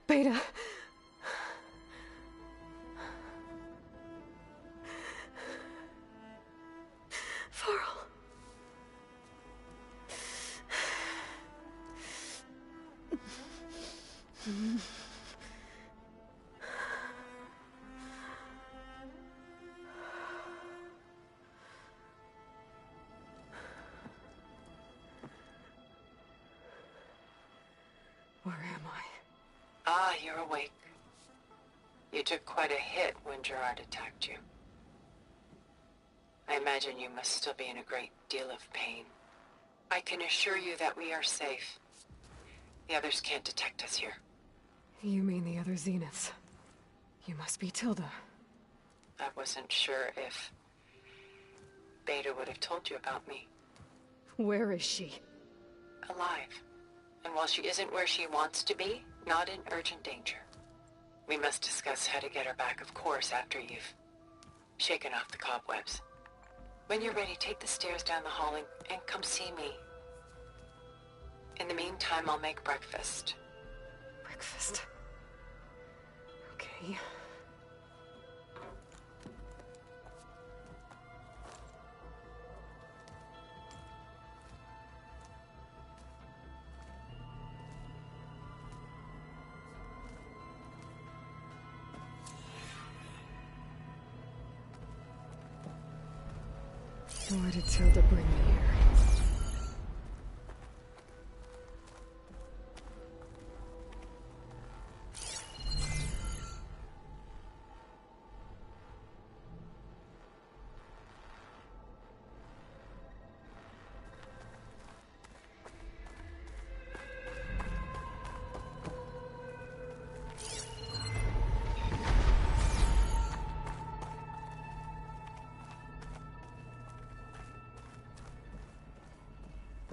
Beta. Farrell. Where am I? Ah, you're awake. You took quite a hit when Gerard attacked you. I imagine you must still be in a great deal of pain. I can assure you that we are safe. The others can't detect us here. You mean the other Zeniths? You must be Tilda. I wasn't sure if Beta would have told you about me. Where is she? Alive. And while she isn't where she wants to be, not in urgent danger. We must discuss how to get her back, of course, after you've shaken off the cobwebs. When you're ready, take the stairs down the hall and come see me. In the meantime, I'll make breakfast. Breakfast. Okay. Why did Tilda bring me here?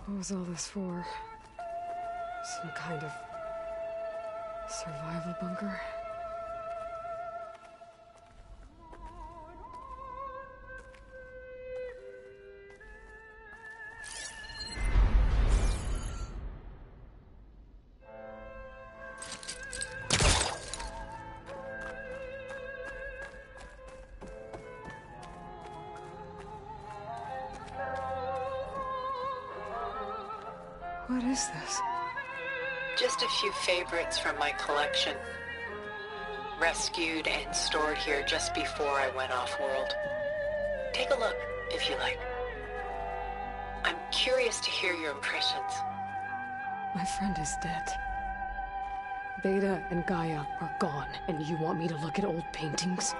What was all this for? Some kind of survival bunker? What is this? Just a few favorites from my collection. Rescued and stored here just before I went off-world. Take a look, if you like. I'm curious to hear your impressions. My friend is dead. Beta and Gaia are gone, and you want me to look at old paintings?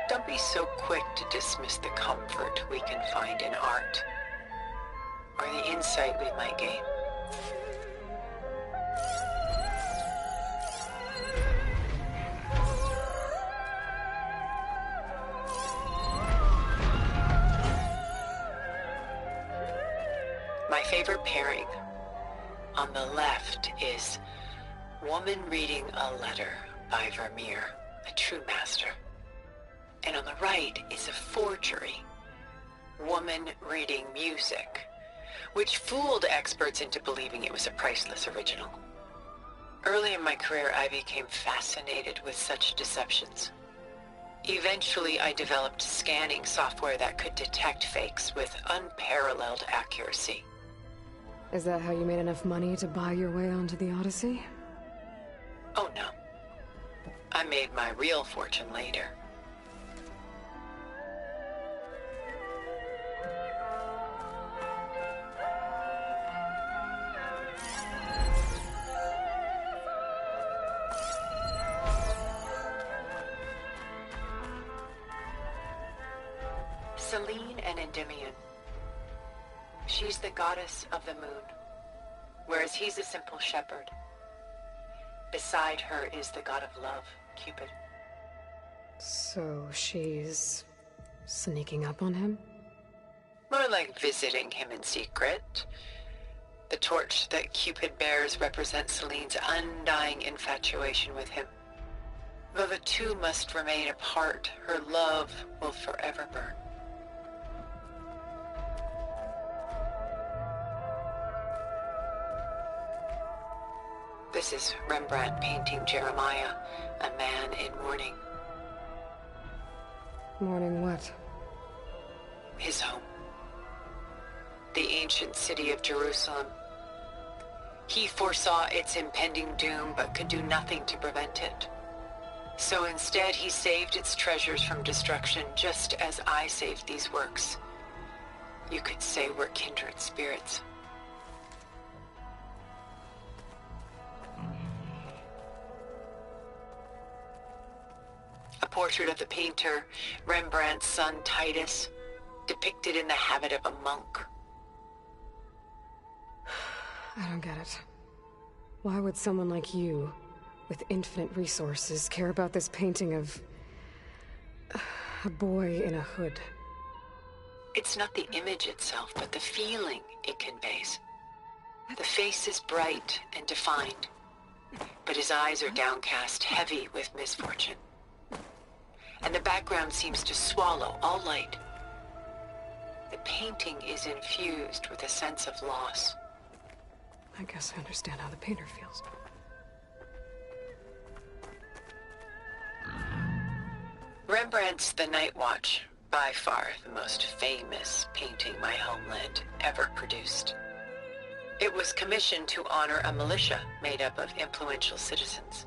Don't be so quick to dismiss the comfort we can find in art, or the insight we might gain. My favorite pairing on the left is Woman Reading a Letter by Vermeer, a true master. And on the right is a forgery, Woman Reading Music, which fooled experts into believing it was a priceless original. Early in my career, I became fascinated with such deceptions. Eventually, I developed scanning software that could detect fakes with unparalleled accuracy. Is that how you made enough money to buy your way onto the Odyssey? Oh no. I made my real fortune later. Selene and Endymion. She's the goddess of the moon, whereas he's a simple shepherd. Beside her is the god of love, Cupid. So she's sneaking up on him? More like visiting him in secret. The torch that Cupid bears represents Selene's undying infatuation with him. Though the two must remain apart, her love will forever burn. This is Rembrandt painting Jeremiah, a man in mourning. Mourning what? His home. The ancient city of Jerusalem. He foresaw its impending doom, but could do nothing to prevent it. So instead, he saved its treasures from destruction, just as I saved these works. You could say we're kindred spirits. A portrait of the painter, Rembrandt's son Titus, depicted in the habit of a monk. I don't get it. Why would someone like you, with infinite resources, care about this painting of a boy in a hood? It's not the image itself, but the feeling it conveys. The face is bright and defined, but his eyes are downcast, heavy with misfortune. And the background seems to swallow all light. The painting is infused with a sense of loss. I guess I understand how the painter feels. Rembrandt's The Night Watch, by far the most famous painting my homeland ever produced. It was commissioned to honor a militia made up of influential citizens.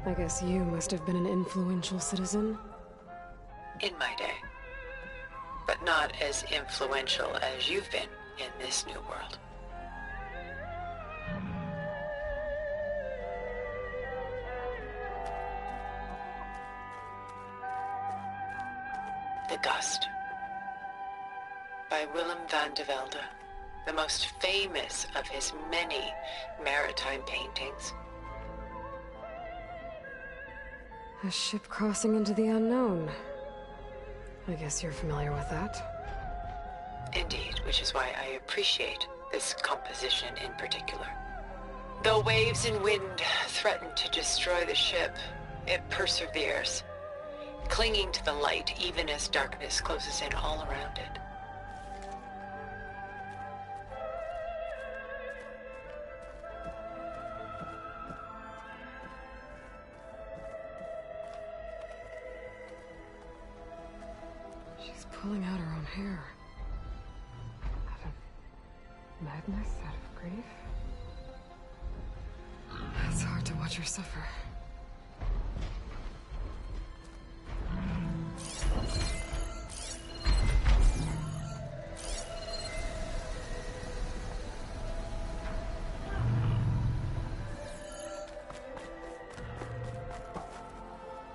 I guess you must have been an influential citizen? In my day. But not as influential as you've been in this new world. The Gust, by Willem van de Velde, the most famous of his many maritime paintings. A ship crossing into the unknown. I guess you're familiar with that. Indeed, which is why I appreciate this composition in particular. Though waves and wind threaten to destroy the ship, it perseveres, clinging to the light even as darkness closes in all around it. She's pulling out her own hair. Out of madness, out of grief. It's hard to watch her suffer.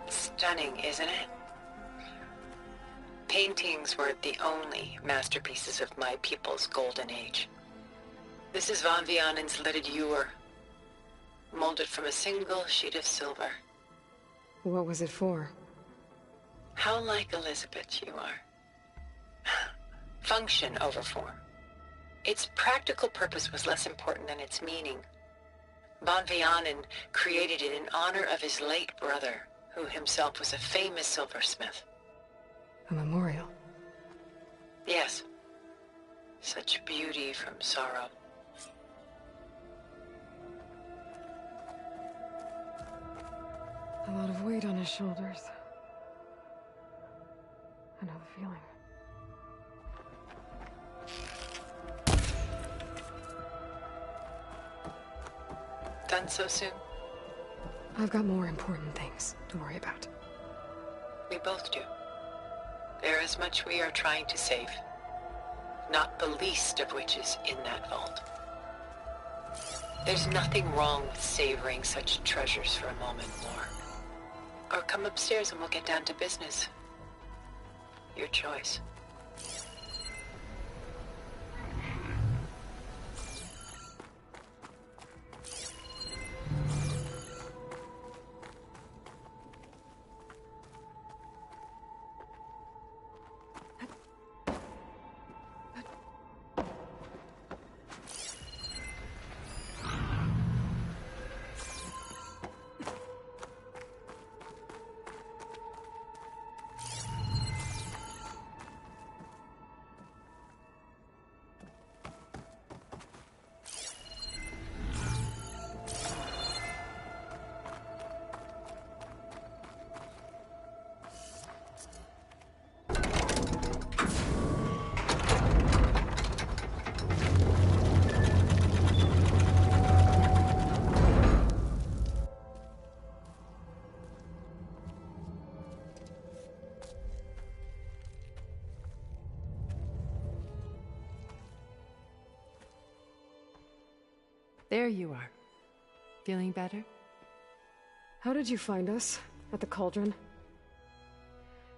Stunning, isn't it? Paintings were the only masterpieces of my people's golden age. This is Van Vianen's leaded ewer, molded from a single sheet of silver. What was it for? How like Elizabeth you are. Function over form. Its practical purpose was less important than its meaning. Van Vianen created it in honor of his late brother, who himself was a famous silversmith. A memorial. Yes. Such beauty from sorrow. A lot of weight on his shoulders. I know the feeling. Done so soon? I've got more important things to worry about. We both do. There is much we are trying to save, not the least of which is in that vault. There's nothing wrong with savoring such treasures for a moment more. Or come upstairs and we'll get down to business. Your choice. There you are. Feeling better? How did you find us? At the cauldron?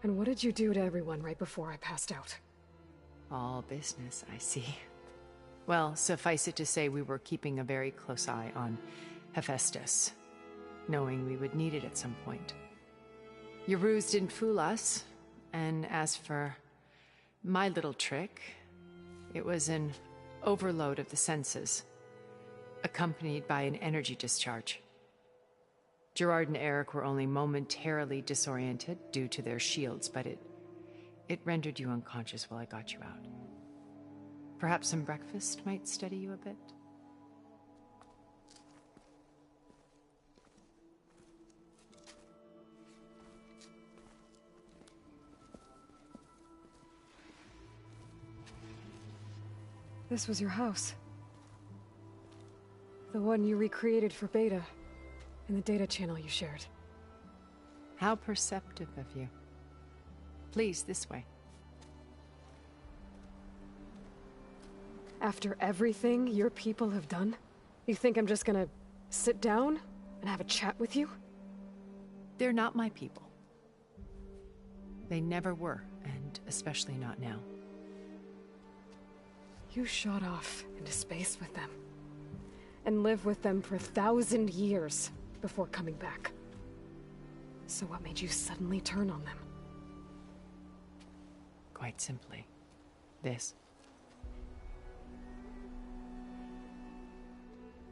And what did you do to everyone right before I passed out? All business, I see. Well, suffice it to say we were keeping a very close eye on Hephaestus, knowing we would need it at some point. Your ruse didn't fool us, and as for my little trick, it was an overload of the senses, accompanied by an energy discharge. Gerard and Eric were only momentarily disoriented due to their shields, but it rendered you unconscious while I got you out. Perhaps some breakfast might steady you a bit? This was your house. The one you recreated for Beta, in the data channel you shared. How perceptive of you. Please, this way. After everything your people have done, you think I'm just gonna sit down and have a chat with you? They're not my people. They never were, and especially not now. You shot off into space with them, and lived with them for 1,000 years before coming back. So what made you suddenly turn on them? Quite simply, this.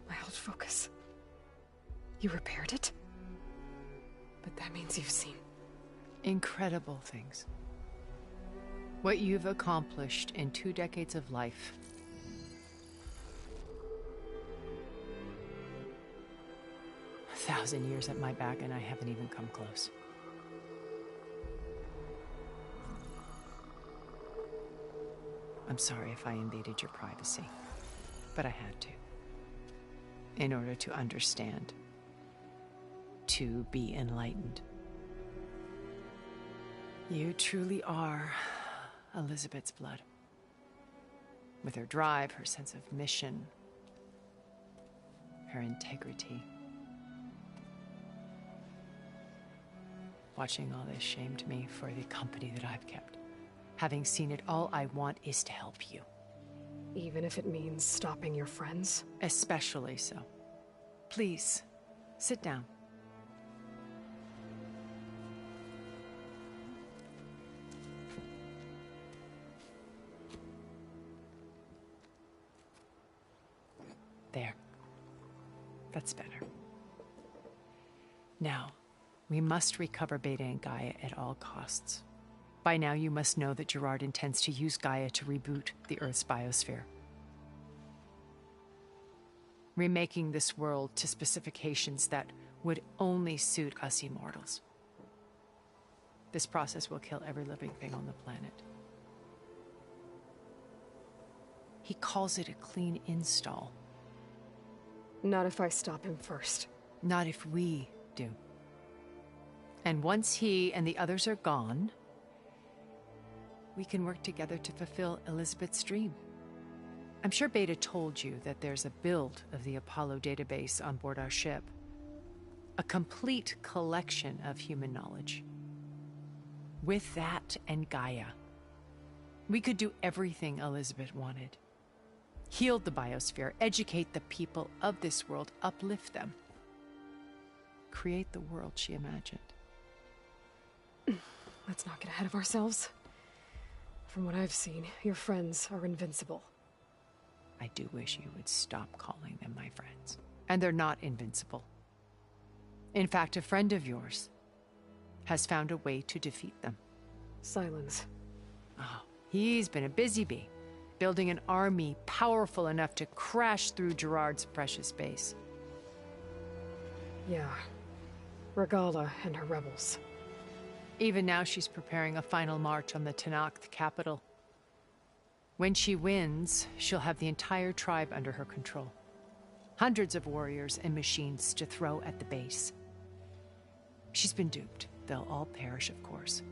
My old focus. You repaired it? But that means you've seen... incredible things. What you've accomplished in 2 decades of life. A 1,000 years at my back and I haven't even come close. I'm sorry if I invaded your privacy, but I had to. In order to understand. To be enlightened. You truly are Elizabeth's blood. With her drive, her sense of mission, her integrity. Watching all this shamed me for the company that I've kept. Having seen it, all I want is to help you. Even if it means stopping your friends? Especially so. Please, sit down. There. That's better. Now, we must recover Beta and Gaia at all costs. By now, you must know that Gerard intends to use Gaia to reboot the Earth's biosphere. Remaking this world to specifications that would only suit us immortals. This process will kill every living thing on the planet. He calls it a clean install. Not if I stop him first. Not if we do. And once he and the others are gone, we can work together to fulfill Elizabeth's dream. I'm sure Beta told you that there's a build of the Apollo database on board our ship. A complete collection of human knowledge. With that and Gaia, we could do everything Elizabeth wanted. Heal the biosphere, educate the people of this world, uplift them. Create the world she imagined. Let's not get ahead of ourselves. From what I've seen, your friends are invincible. I do wish you would stop calling them my friends. And they're not invincible. In fact, a friend of yours has found a way to defeat them. Silence. Oh, he's been a busy bee, building an army powerful enough to crash through Gerard's precious base. Yeah. Regala and her rebels. Even now she's preparing a final march on the Tenakth capital. When she wins, she'll have the entire tribe under her control. Hundreds of warriors and machines to throw at the base. She's been duped. They'll all perish, of course.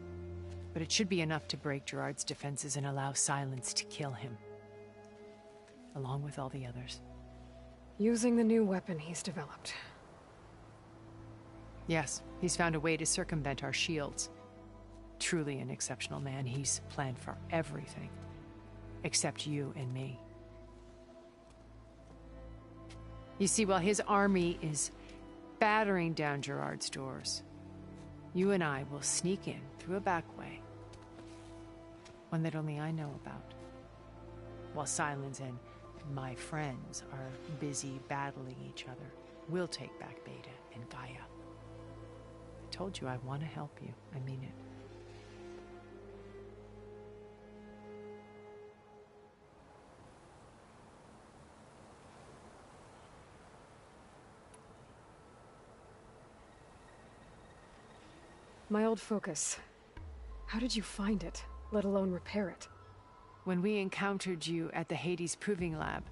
But it should be enough to break Gerard's defenses and allow Silence to kill him. Along with all the others. Using the new weapon he's developed. Yes, he's found a way to circumvent our shields. Truly an exceptional man. He's planned for everything. Except you and me. You see, while his army is battering down Gerard's doors, you and I will sneak in through a back way. One that only I know about. While Silence and my friends are busy battling each other, we'll take back Beta and Gaia. I told you I want to help you. I mean it. My old focus. How did you find it, let alone repair it? When we encountered you at the Hades Proving Lab,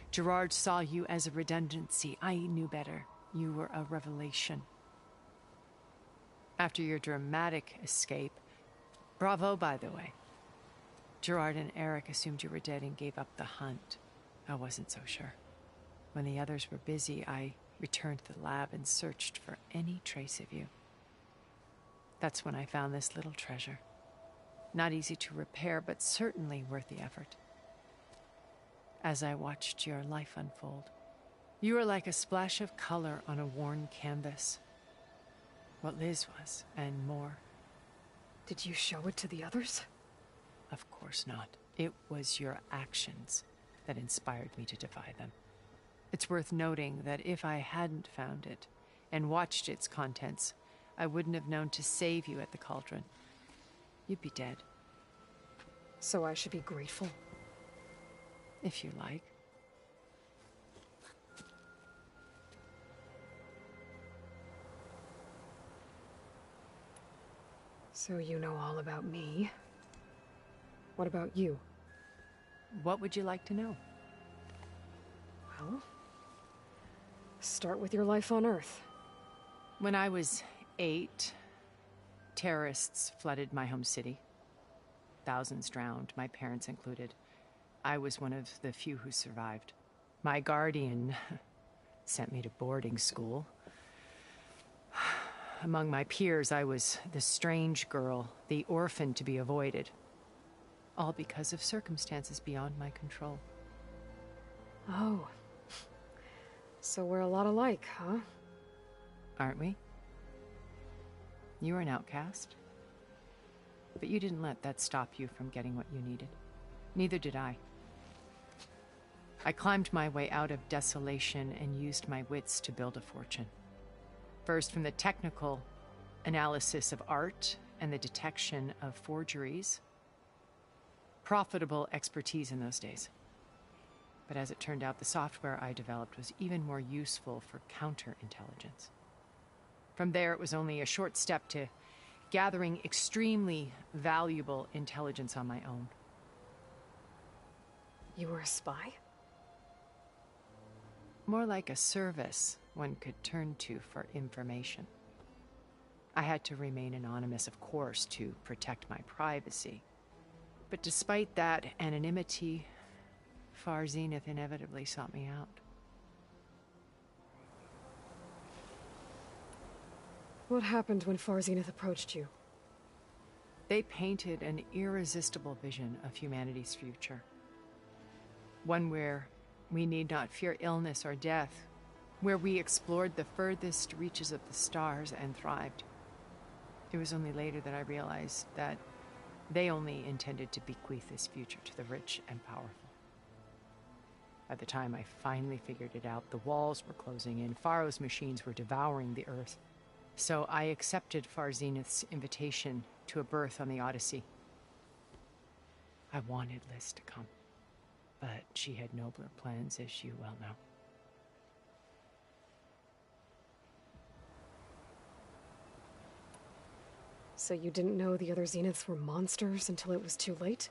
Gerard saw you as a redundancy. I knew better. You were a revelation. After your dramatic escape, bravo, by the way. Gerard and Eric assumed you were dead and gave up the hunt. I wasn't so sure. When the others were busy, I returned to the lab and searched for any trace of you. That's when I found this little treasure. Not easy to repair, but certainly worth the effort. As I watched your life unfold, you were like a splash of color on a worn canvas. What Liz was, and more. Did you show it to the others? Of course not. It was your actions that inspired me to defy them. It's worth noting that if I hadn't found it and watched its contents, I wouldn't have known to save you at the cauldron. You'd be dead. So I should be grateful? If you like. So you know all about me. What about you? What would you like to know? Well, start with your life on Earth. When I was 8, terrorists flooded my home city. Thousands drowned, my parents included. I was one of the few who survived. My guardian sent me to boarding school. Among my peers, I was the strange girl, the orphan to be avoided. All because of circumstances beyond my control. Oh. So we're a lot alike, huh? Aren't we? You were an outcast. But you didn't let that stop you from getting what you needed. Neither did I. I climbed my way out of desolation and used my wits to build a fortune. First, from the technical analysis of art and the detection of forgeries. Profitable expertise in those days. But as it turned out, the software I developed was even more useful for counterintelligence. From there, it was only a short step to gathering extremely valuable intelligence on my own. You were a spy? More like a service one could turn to for information. I had to remain anonymous, of course, to protect my privacy. But despite that anonymity, Far Zenith inevitably sought me out. What happened when Far Zenith approached you? They painted an irresistible vision of humanity's future. One where we need not fear illness or death, where we explored the furthest reaches of the stars and thrived. It was only later that I realized that they only intended to bequeath this future to the rich and powerful. By the time I finally figured it out, the walls were closing in, Pharaoh's machines were devouring the earth. So I accepted Far Zenith's invitation to a berth on the Odyssey. I wanted Liz to come, but she had nobler plans, as you well know. So you didn't know the other Zeniths were monsters until it was too late?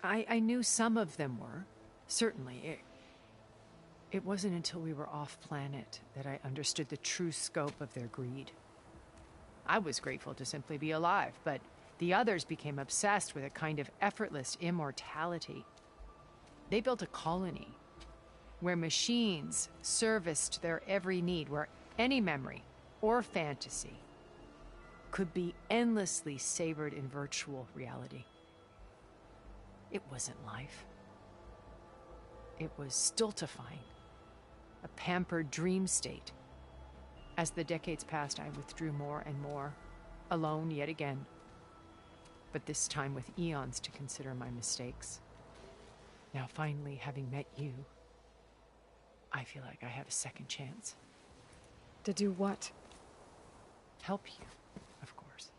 I knew some of them were, certainly. It wasn't until we were off-planet that I understood the true scope of their greed. I was grateful to simply be alive, but the others became obsessed with a kind of effortless immortality. They built a colony, where machines serviced their every need, where any memory or fantasy could be endlessly savored in virtual reality. It wasn't life. It was stultifying, a pampered dream state. As the decades passed, I withdrew more and more, alone yet again, but this time with eons to consider my mistakes. Now, finally, having met you, I feel like I have a second chance. To do what? Help you, of course.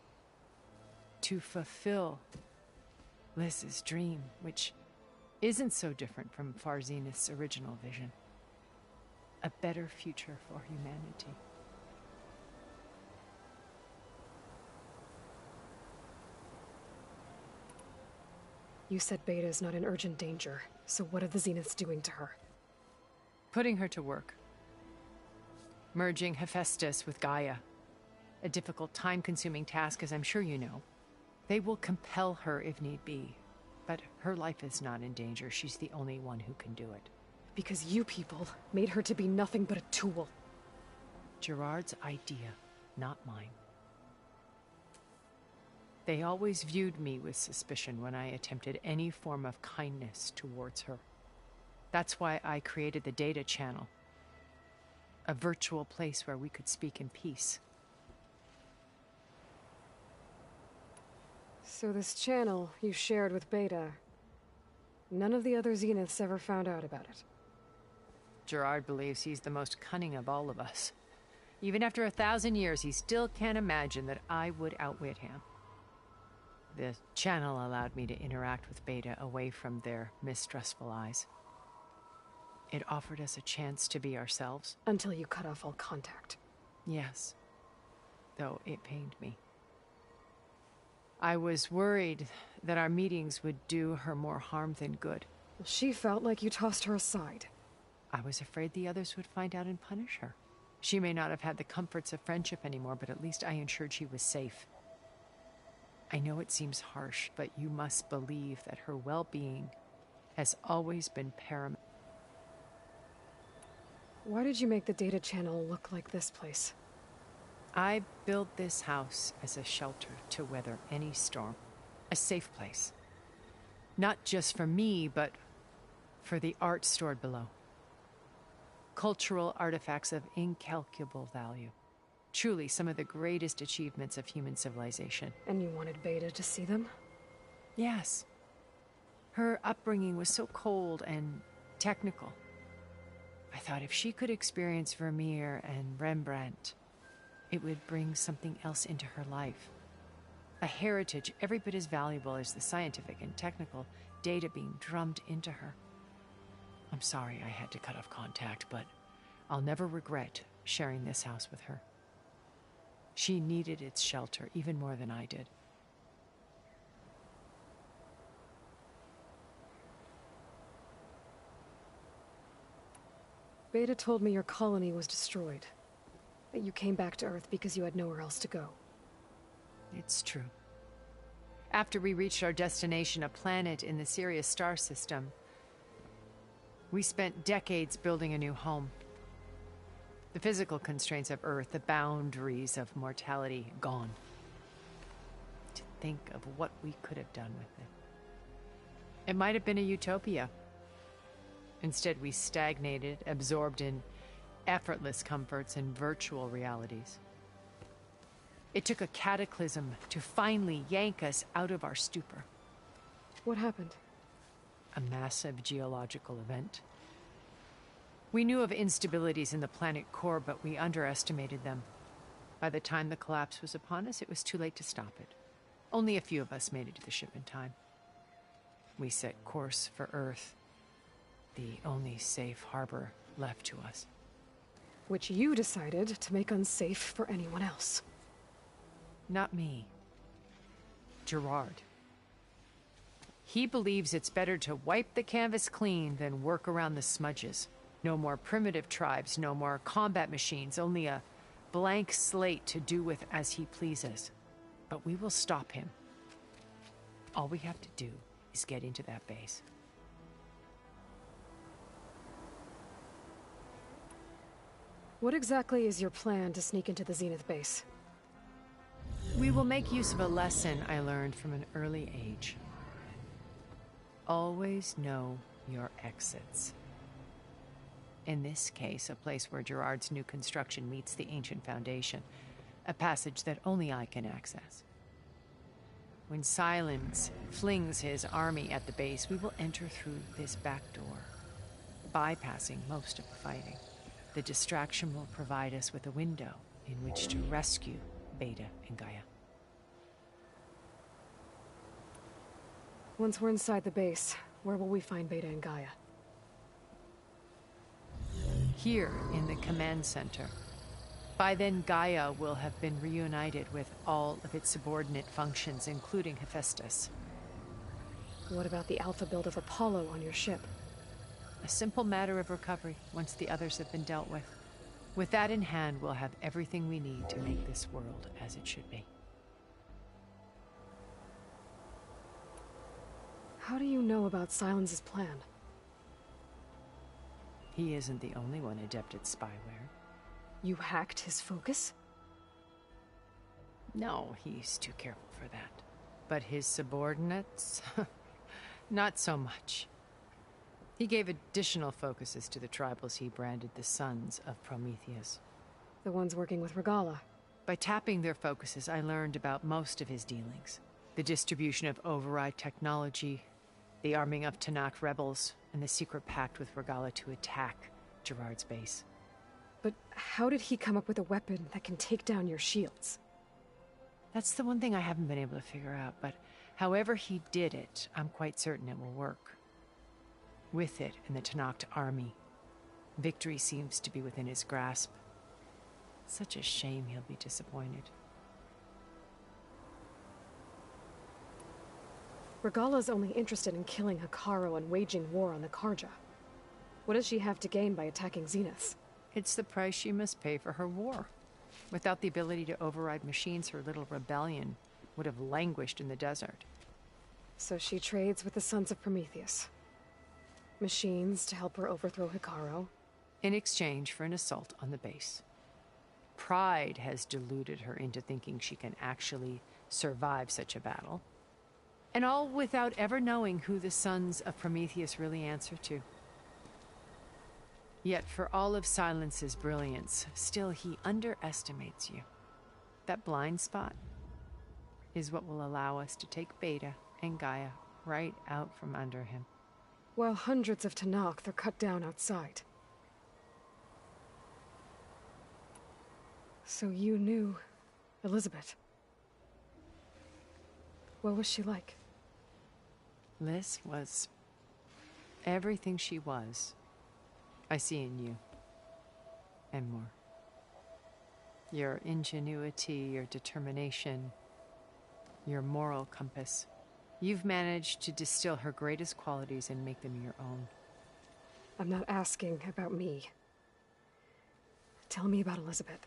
To fulfill Liz's dream, which isn't so different from Farzenith's original vision. A better future for humanity. You said Beta is not in urgent danger, so what are the Zeniths doing to her? Putting her to work. Merging Hephaestus with Gaia. A difficult, time-consuming task, as I'm sure you know. They will compel her if need be. But her life is not in danger. She's the only one who can do it. Because you people made her to be nothing but a tool. Gerard's idea, not mine. They always viewed me with suspicion when I attempted any form of kindness towards her. That's why I created the data channel. A virtual place where we could speak in peace. So this channel you shared with Beta, none of the other Zeniths ever found out about it? Gerard believes he's the most cunning of all of us. Even after 1,000 years, he still can't imagine that I would outwit him. The channel allowed me to interact with Beta away from their mistrustful eyes. It offered us a chance to be ourselves. Until you cut off all contact. Yes. Though it pained me. I was worried that our meetings would do her more harm than good. Well, she felt like you tossed her aside. I was afraid the others would find out and punish her. She may not have had the comforts of friendship anymore, but at least I ensured she was safe. I know it seems harsh, but you must believe that her well-being has always been paramount. Why did you make the data channel look like this place? I built this house as a shelter to weather any storm. A safe place. Not just for me, but for the art stored below. Cultural artifacts of incalculable value. Truly some of the greatest achievements of human civilization. And you wanted Beta to see them? Yes. Her upbringing was so cold and technical. I thought if she could experience Vermeer and Rembrandt, it would bring something else into her life. A heritage every bit as valuable as the scientific and technical data being drummed into her. I'm sorry I had to cut off contact, but I'll never regret sharing this house with her. She needed its shelter even more than I did. Beta told me your colony was destroyed. That you came back to Earth because you had nowhere else to go. It's true. After we reached our destination, a planet in the Sirius star system, we spent decades building a new home. The physical constraints of Earth, the boundaries of mortality, gone. To think of what we could have done with it. It might have been a utopia. Instead, we stagnated, absorbed in effortless comforts and virtual realities. It took a cataclysm to finally yank us out of our stupor. What happened? A massive geological event. We knew of instabilities in the planet core, but we underestimated them. By the time the collapse was upon us, it was too late to stop it. Only a few of us made it to the ship in time. We set course for Earth, the only safe harbor left to us. Which you decided to make unsafe for anyone else. Not me. Gerard. He believes it's better to wipe the canvas clean than work around the smudges. No more primitive tribes, no more combat machines, only a blank slate to do with as he pleases. But we will stop him. All we have to do is get into that base. What exactly is your plan to sneak into the Zenith base? We will make use of a lesson I learned from an early age. Always know your exits. In this case, a place where Gerard's new construction meets the ancient foundation, a passage that only I can access. When Silence flings his army at the base, we will enter through this back door, bypassing most of the fighting. The distraction will provide us with a window in which to rescue Beta and Gaia. Once we're inside the base, where will we find Beta and Gaia? Here in the command center. By then, Gaia will have been reunited with all of its subordinate functions, including Hephaestus. What about the alpha build of Apollo on your ship? A simple matter of recovery once the others have been dealt with. With that in hand, we'll have everything we need to make this world as it should be. How do you know about Silence's plan? He isn't the only one adept at spyware. You hacked his focus? No, he's too careful for that. But his subordinates? Not so much. He gave additional focuses to the tribals he branded the Sons of Prometheus. The ones working with Regala. By tapping their focuses, I learned about most of his dealings. The distribution of override technology, the arming of Tanakh rebels, and the secret pact with Regala to attack Gerard's base. But how did he come up with a weapon that can take down your shields? That's the one thing I haven't been able to figure out, but however he did it, I'm quite certain it will work. With it and the Tanakh army, victory seems to be within his grasp. Such a shame he'll be disappointed. Regala's only interested in killing Hekarro and waging war on the Karja. What does she have to gain by attacking Zeniths? It's the price she must pay for her war. Without the ability to override machines, her little rebellion would have languished in the desert. So she trades with the Sons of Prometheus. Machines to help her overthrow Hekarro. In exchange for an assault on the base. Pride has deluded her into thinking she can actually survive such a battle. And all without ever knowing who the Sons of Prometheus really answer to. Yet for all of Silence's brilliance, still he underestimates you. That blind spot is what will allow us to take Beta and Gaia right out from under him. While hundreds of Tanakh are cut down outside. So you knew Elizabeth. What was she like? Liz was everything she was. I see in you. And more. Your ingenuity, your determination, your moral compass. You've managed to distill her greatest qualities and make them your own. I'm not asking about me. Tell me about Elizabeth.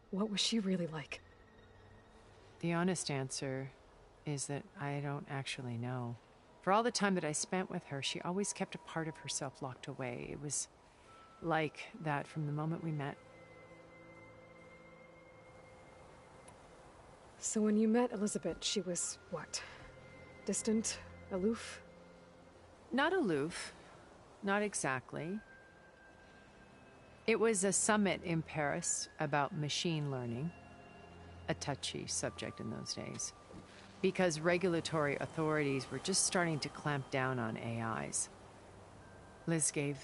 What was she really like? The honest answer is that I don't actually know. For all the time that I spent with her, she always kept a part of herself locked away. It was like that from the moment we met. So when you met Elizabeth, she was what? Distant? Aloof? Not aloof. Not exactly. It was a summit in Paris about machine learning. A touchy subject in those days. Because regulatory authorities were just starting to clamp down on AIs. Liz gave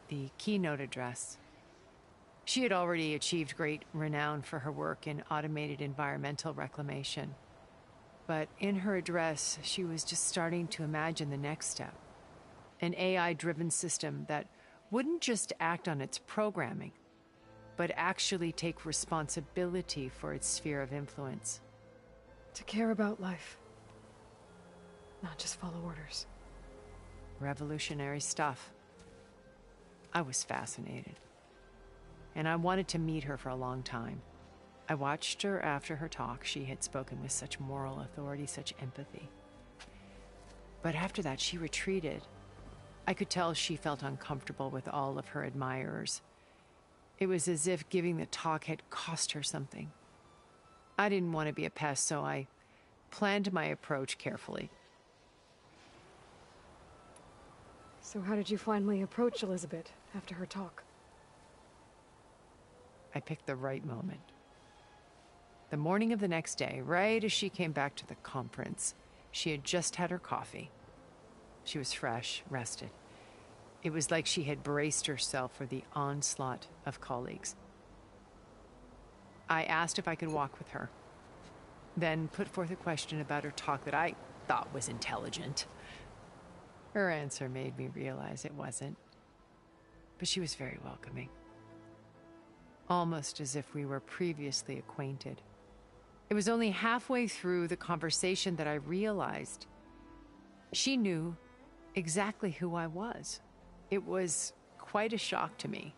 the keynote address. She had already achieved great renown for her work in automated environmental reclamation. But in her address, she was just starting to imagine the next step. An AI-driven system that wouldn't just act on its programming, but actually take responsibility for its sphere of influence. To care about life. Not just follow orders. Revolutionary stuff. I was fascinated. And I wanted to meet her for a long time. I watched her after her talk. She had spoken with such moral authority, such empathy. But after that, she retreated. I could tell she felt uncomfortable with all of her admirers. It was as if giving the talk had cost her something. I didn't want to be a pest, so I planned my approach carefully. So how did you finally approach Elizabeth after her talk? I picked the right moment. The morning of the next day, right as she came back to the conference, she had just had her coffee. She was fresh, rested. It was like she had braced herself for the onslaught of colleagues. I asked if I could walk with her, then put forth a question about her talk that I thought was intelligent. Her answer made me realize it wasn't, but she was very welcoming. Almost as if we were previously acquainted. It was only halfway through the conversation that I realized she knew exactly who I was. It was quite a shock to me.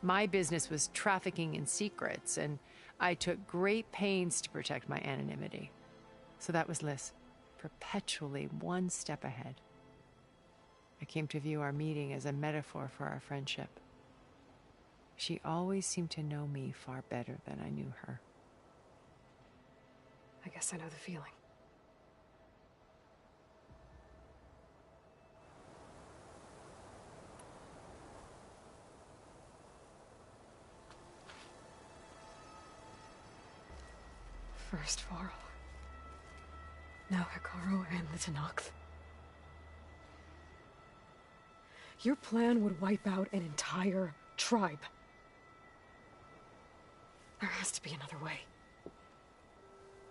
My business was trafficking in secrets, and I took great pains to protect my anonymity. So that was Liz, perpetually one step ahead. I came to view our meeting as a metaphor for our friendship. She always seemed to know me far better than I knew her. I guess I know the feeling. First Varl. Now Hikaru and the Tenakth. Your plan would wipe out an entire tribe. There has to be another way.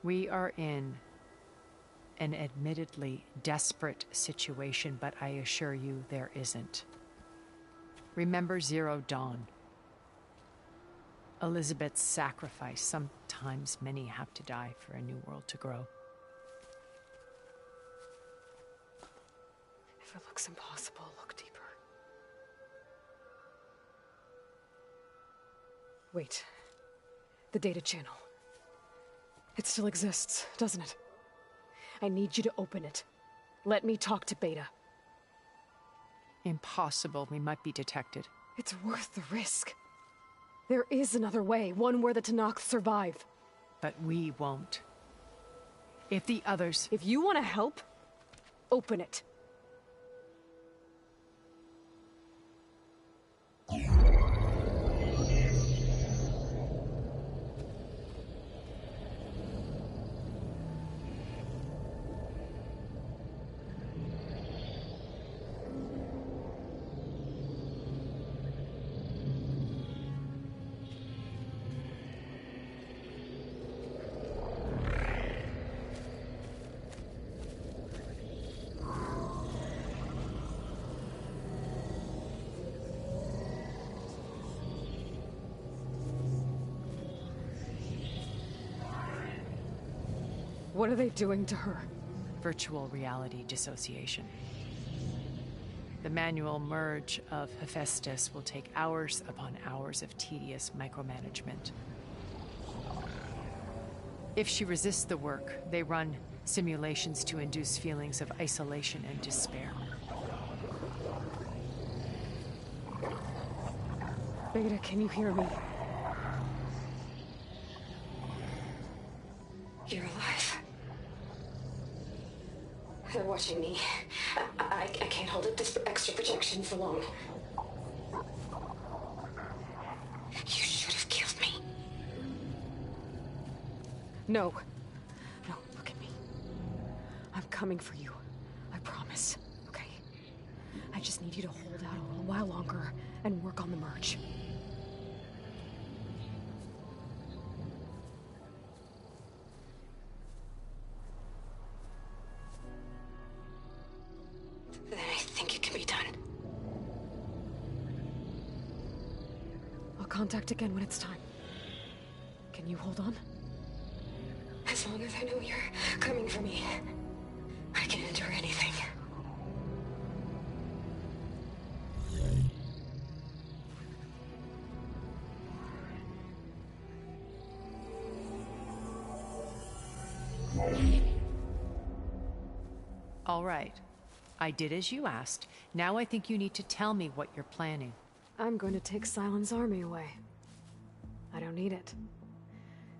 We are in an admittedly desperate situation, but I assure you there isn't. Remember Zero Dawn. Elizabeth's sacrifice. Sometimes many have to die for a new world to grow. If it looks impossible, look deeper. Wait. The data channel. It still exists, doesn't it? I need you to open it. Let me talk to Beta. Impossible. We might be detected. It's worth the risk. There is another way, one where the Tenakth survive. But we won't. If the others... If you want to help, open it. What are they doing to her? Virtual reality dissociation. The manual merge of Hephaestus will take hours upon hours of tedious micromanagement. If she resists the work, they run simulations to induce feelings of isolation and despair. Beta, can you hear me? You're alive. They're watching me. I can't hold up this extra projection for long. You should have killed me. No. No, look at me. I'm coming for you. I promise. Okay? I just need you to hold out a little while longer and work on the merge. Then I think it can be done. I'll contact again when it's time. Can you hold on? As long as I know you're coming for me, I can endure anything. All right. I did as you asked. Now I think you need to tell me what you're planning. I'm going to take Sylens' army away. I don't need it.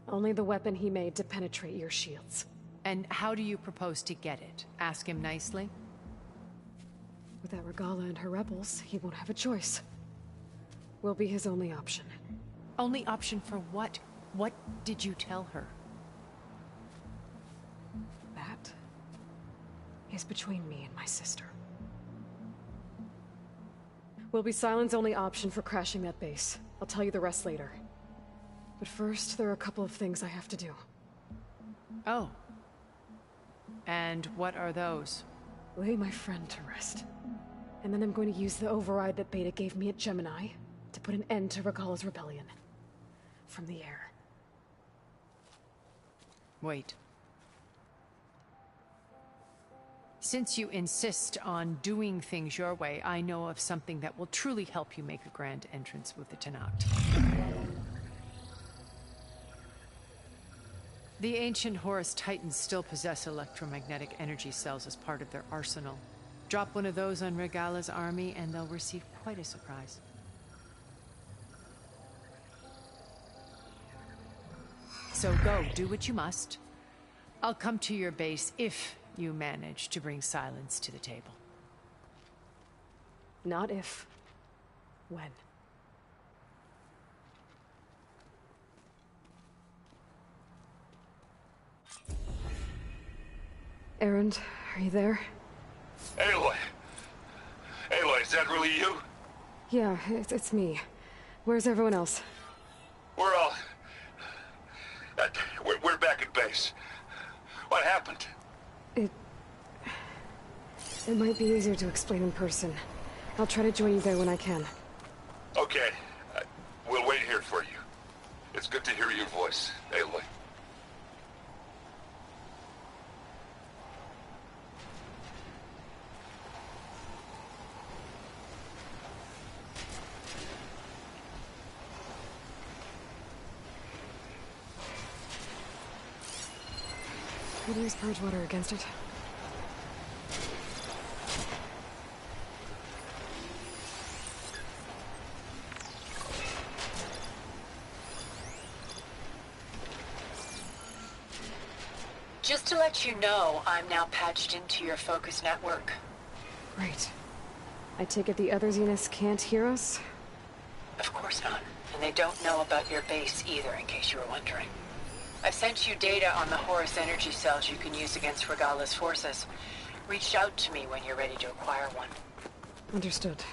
Only the weapon he made to penetrate your shields. And how do you propose to get it? Ask him nicely? Without Regala and her rebels, he won't have a choice. We'll be his only option. Only option for what? What did you tell her? That is between me and my sister. Will be Sylens' only option for crashing that base. I'll tell you the rest later. But first, there are a couple of things I have to do. Oh. And what are those? Lay my friend to rest. And then I'm going to use the override that Beta gave me at Gemini to put an end to Regala's rebellion. From the air. Wait. Since you insist on doing things your way, I know of something that will truly help you make a grand entrance with the Tenakth. The ancient Horus Titans still possess electromagnetic energy cells as part of their arsenal. Drop one of those on Regala's army and they'll receive quite a surprise. So go, do what you must. I'll come to your base if you manage to bring Sylens to the table. Not if. When. Erend, are you there? Aloy! Aloy, is that really you? Yeah, it's me. Where's everyone else? We're all... We're back at base. What happened? It might be easier to explain in person. I'll try to join you there when I can. Okay. We'll wait here for you. It's good to hear your voice, Aloy. Could use purge water against it. Just to let you know, I'm now patched into your focus network. Great. I take it the other Zeniths can't hear us? Of course not. And they don't know about your base either, in case you were wondering. I've sent you data on the Horus energy cells you can use against Regala's forces. Reach out to me when you're ready to acquire one. Understood.